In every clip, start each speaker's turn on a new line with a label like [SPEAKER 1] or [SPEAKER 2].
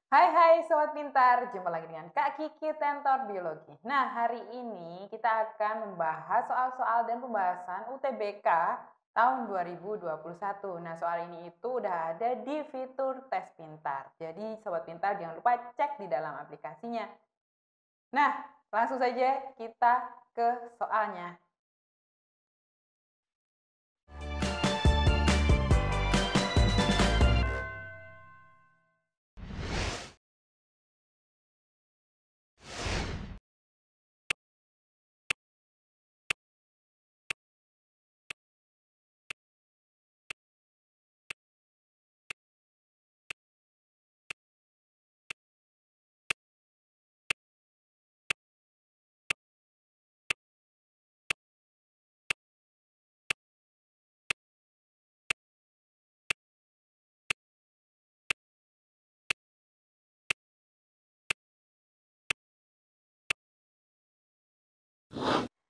[SPEAKER 1] Hai Sobat Pintar, jumpa lagi dengan Kak Kiki Tentor Biologi. Nah, hari ini kita akan membahas soal-soal dan pembahasan UTBK tahun 2021. Nah, soal ini itu udah ada di fitur tes pintar. Jadi Sobat Pintar jangan lupa cek di dalam aplikasinya. Nah, langsung saja kita ke soalnya.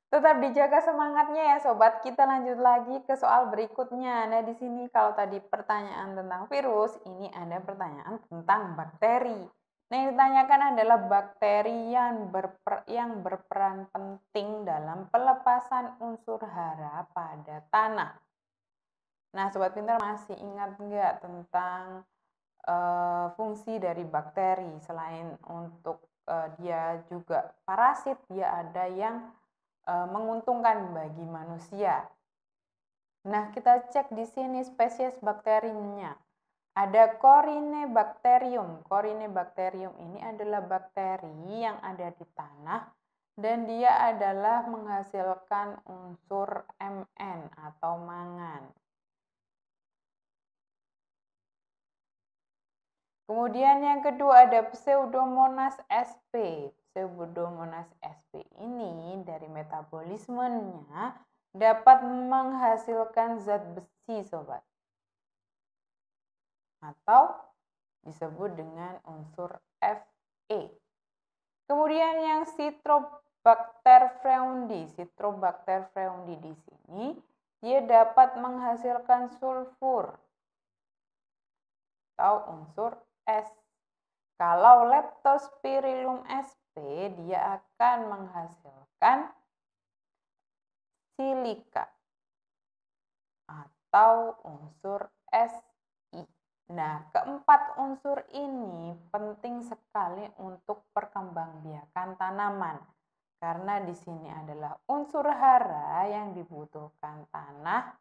[SPEAKER 1] Tetap dijaga semangatnya ya sobat. Kita lanjut lagi ke soal berikutnya. Nah, di sini kalau tadi pertanyaan tentang virus, ini ada pertanyaan tentang bakteri. Nah, yang ditanyakan adalah bakteri yang berperan penting dalam pelepasan unsur hara pada tanah. Nah, sobat pintar masih ingat nggak tentang fungsi dari bakteri? Selain untuk dia juga parasit, dia ada yang menguntungkan bagi manusia. Nah, kita cek di sini spesies bakterinya. Ada Corynebacterium. Corynebacterium ini adalah bakteri yang ada di tanah dan dia adalah menghasilkan unsur Mn atau mangan. Kemudian yang kedua ada Pseudomonas sp. Pseudomonas sp ini dari metabolismenya dapat menghasilkan zat besi, sobat. Atau disebut dengan unsur Fe. Kemudian yang Citrobacter freundii. Citrobacter freundii di sini dia dapat menghasilkan sulfur atau unsur S. Kalau Leptospirillum sp dia akan menghasilkan silika atau unsur Si. Nah, keempat unsur ini penting sekali untuk perkembangbiakan tanaman. Karena di sini adalah unsur hara yang dibutuhkan tanah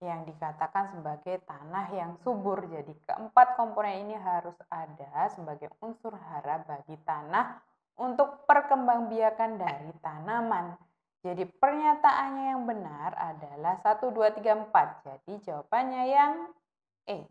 [SPEAKER 1] yang dikatakan sebagai tanah yang subur. Jadi keempat komponen ini harus ada sebagai unsur hara bagi tanah untuk perkembangbiakan dari tanaman. Jadi pernyataannya yang benar adalah 1, 2, 3, 4. Jadi jawabannya yang E.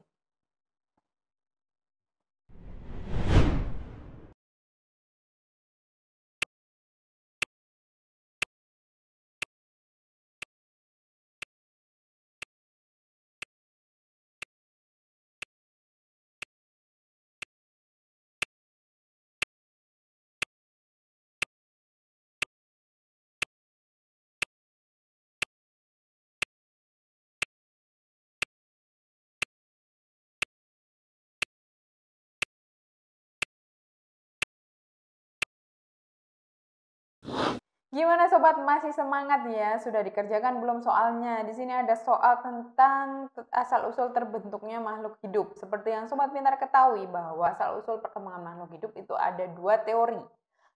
[SPEAKER 1] Gimana sobat, masih semangat ya? Sudah dikerjakan belum soalnya? Di sini ada soal tentang asal-usul terbentuknya makhluk hidup. Seperti yang sobat pintar ketahui bahwa asal-usul perkembangan makhluk hidup itu ada dua teori.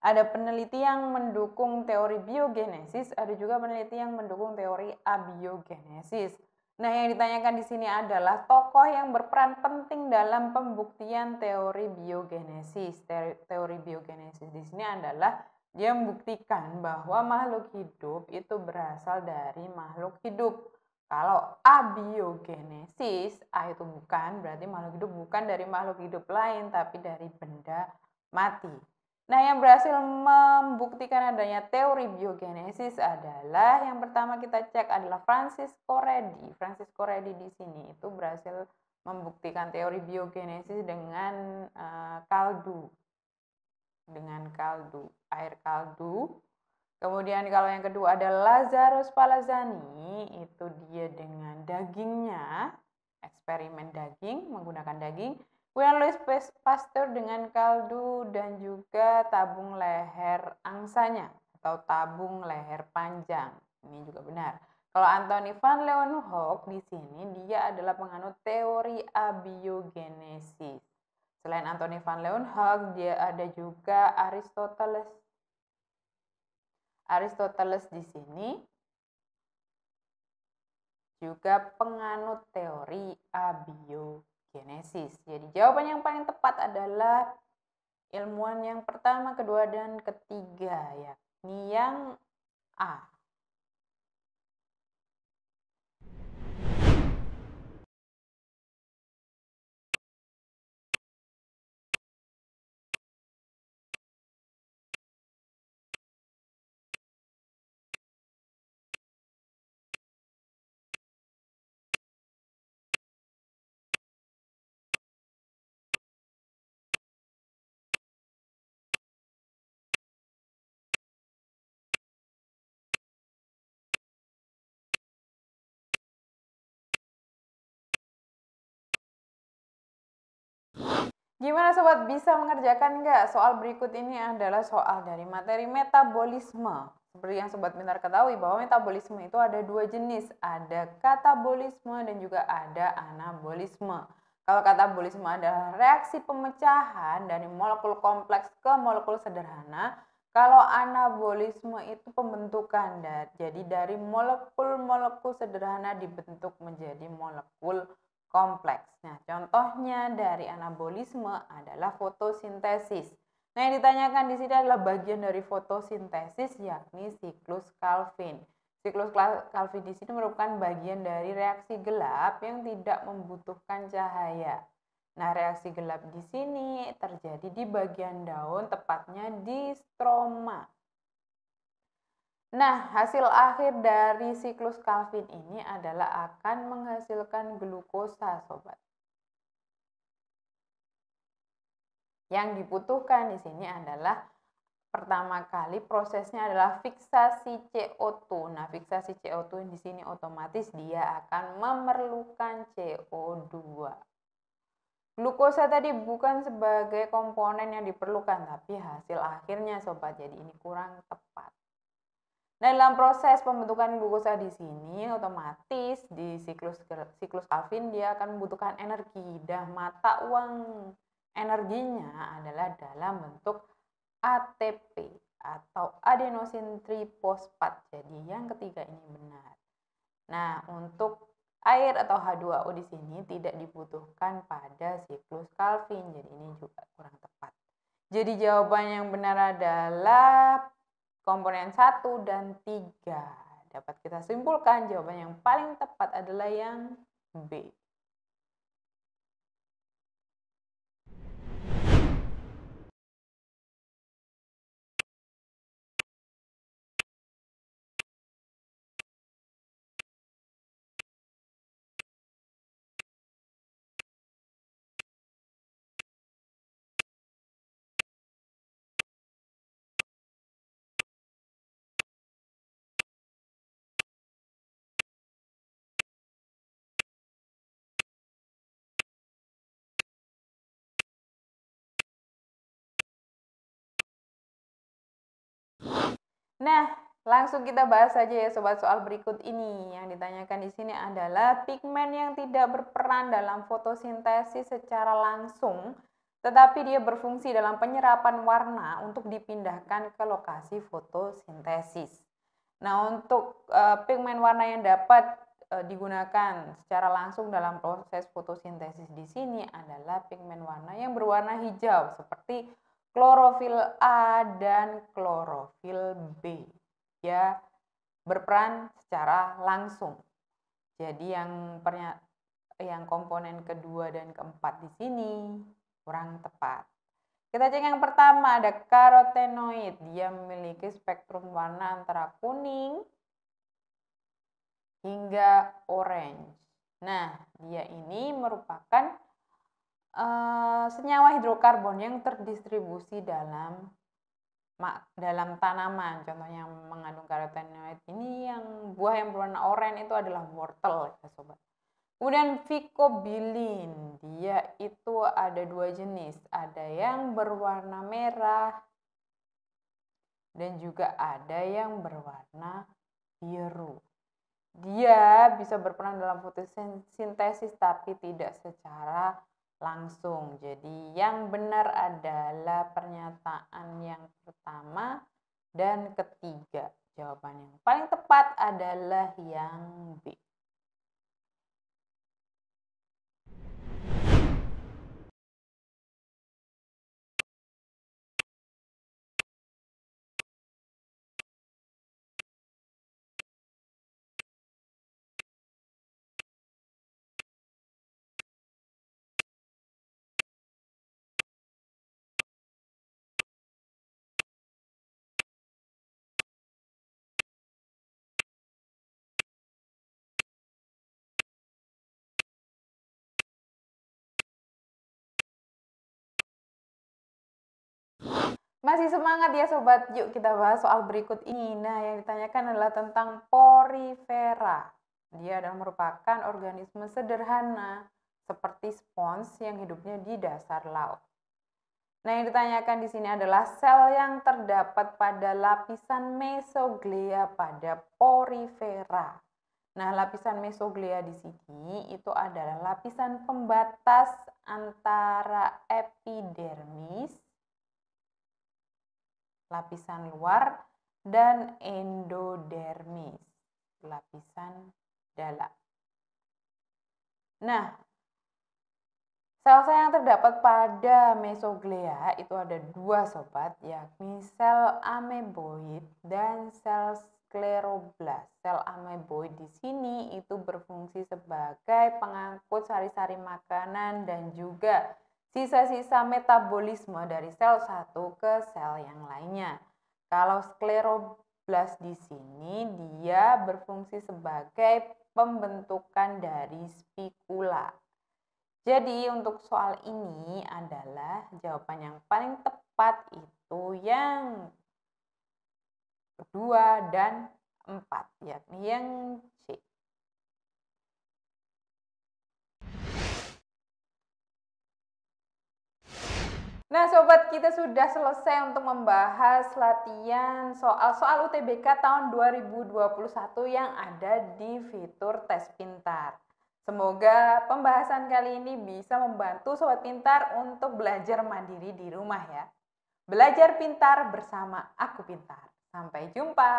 [SPEAKER 1] Ada peneliti yang mendukung teori biogenesis, ada juga peneliti yang mendukung teori abiogenesis. Nah, yang ditanyakan di sini adalah tokoh yang berperan penting dalam pembuktian teori biogenesis. Teori biogenesis di sini adalah dia membuktikan bahwa makhluk hidup itu berasal dari makhluk hidup. Kalau abiogenesis, A itu bukan, berarti makhluk hidup bukan dari makhluk hidup lain, tapi dari benda mati. Nah, yang berhasil membuktikan adanya teori biogenesis adalah yang pertama kita cek adalah Francisco Redi. Francisco Redi di sini itu berhasil membuktikan teori biogenesis dengan kaldu. Air kaldu. Kemudian kalau yang kedua ada Lazarus Palazzani, itu dia dengan dagingnya, eksperimen daging, menggunakan daging. William Louis Pasteur dengan kaldu dan juga tabung leher angsanya atau tabung leher panjang. Ini juga benar. Kalau Anthony van Leeuwenhoek di sini dia adalah penganut teori abiogenesis. Selain Anthony van Leeuwenhoek, dia ada juga Aristoteles. Aristoteles di sini juga penganut teori abiogenesis. Jadi jawaban yang paling tepat adalah ilmuwan yang pertama, kedua, dan ketiga, yakni yang A. Gimana sobat, bisa mengerjakan nggak? Soal berikut ini adalah soal dari materi metabolisme. Seperti yang sobat pintar ketahui bahwa metabolisme itu ada dua jenis, ada katabolisme dan juga ada anabolisme. Kalau katabolisme adalah reaksi pemecahan dari molekul kompleks ke molekul sederhana. Kalau anabolisme itu pembentukan, jadi dari molekul-molekul sederhana dibentuk menjadi molekul kompleks. Nah, contohnya dari anabolisme adalah fotosintesis. Nah, yang ditanyakan di sini adalah bagian dari fotosintesis, yakni siklus Calvin. Siklus Calvin di sini merupakan bagian dari reaksi gelap yang tidak membutuhkan cahaya. Nah, reaksi gelap di sini terjadi di bagian daun, tepatnya di stroma. Nah, hasil akhir dari siklus Calvin ini adalah akan menghasilkan glukosa, sobat. Yang dibutuhkan di sini adalah pertama kali prosesnya adalah fiksasi CO2. Nah, fiksasi CO2 di sini otomatis dia akan memerlukan CO2. Glukosa tadi bukan sebagai komponen yang diperlukan, tapi hasil akhirnya, sobat. Jadi ini kurang tepat. Dalam proses pembentukan glukosa di sini otomatis di siklus Calvin dia akan membutuhkan energi, dan mata uang energinya adalah dalam bentuk ATP atau adenosin trifosfat. Jadi yang ketiga ini benar. Nah, untuk air atau H2O di sini tidak dibutuhkan pada siklus Calvin. Jadi ini juga kurang tepat. Jadi jawaban yang benar adalah komponen 1 dan 3. Dapat kita simpulkan jawaban yang paling tepat adalah yang B. Nah, langsung kita bahas saja ya sobat soal berikut ini. Yang ditanyakan di sini adalah pigmen yang tidak berperan dalam fotosintesis secara langsung, tetapi dia berfungsi dalam penyerapan warna untuk dipindahkan ke lokasi fotosintesis. Nah, untuk pigmen warna yang dapat digunakan secara langsung dalam proses fotosintesis di sini adalah pigmen warna yang berwarna hijau seperti klorofil A dan klorofil B. Ya, berperan secara langsung. Jadi yang komponen kedua dan keempat di sini kurang tepat. Kita cek yang pertama, ada karotenoid. Dia memiliki spektrum warna antara kuning hingga orange. Nah, dia ini merupakan senyawa hidrokarbon yang terdistribusi dalam tanaman. Contohnya yang mengandung karotenoid ini, yang buah yang berwarna oranye itu adalah wortel ya sobat. Kemudian vicobilin, dia itu ada 2 jenis, ada yang berwarna merah dan juga ada yang berwarna biru. Dia bisa berperan dalam fotosintesis tapi tidak secara langsung. Jadi yang benar adalah pernyataan yang pertama dan ketiga. Jawaban yang paling tepat adalah yang B. Masih semangat ya sobat, yuk kita bahas soal berikut ini. Nah, yang ditanyakan adalah tentang porifera. Dia adalah merupakan organisme sederhana seperti spons yang hidupnya di dasar laut. Nah, yang ditanyakan di sini adalah sel yang terdapat pada lapisan mesoglea pada porifera. Nah, lapisan mesoglea di sini itu adalah lapisan pembatas antara epidermis, lapisan luar, dan endodermis, lapisan dalam. Nah, sel-sel yang terdapat pada mesoglea itu ada 2 sobat, yakni sel ameboid dan sel skleroblast. Sel ameboid di sini itu berfungsi sebagai pengangkut sari-sari makanan dan juga sisa-sisa metabolisme dari sel satu ke sel yang lainnya. Kalau skleroblast di sini dia berfungsi sebagai pembentukan dari spikula. Jadi untuk soal ini adalah jawaban yang paling tepat itu yang kedua dan 4, yakni yang C. Nah sobat, kita sudah selesai untuk membahas latihan soal-soal UTBK tahun 2021 yang ada di fitur tes pintar. Semoga pembahasan kali ini bisa membantu sobat pintar untuk belajar mandiri di rumah ya. Belajar pintar bersama Aku Pintar. Sampai jumpa.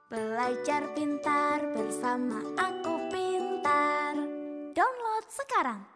[SPEAKER 2] Belajar pintar bersama Aku Pintar. Download sekarang.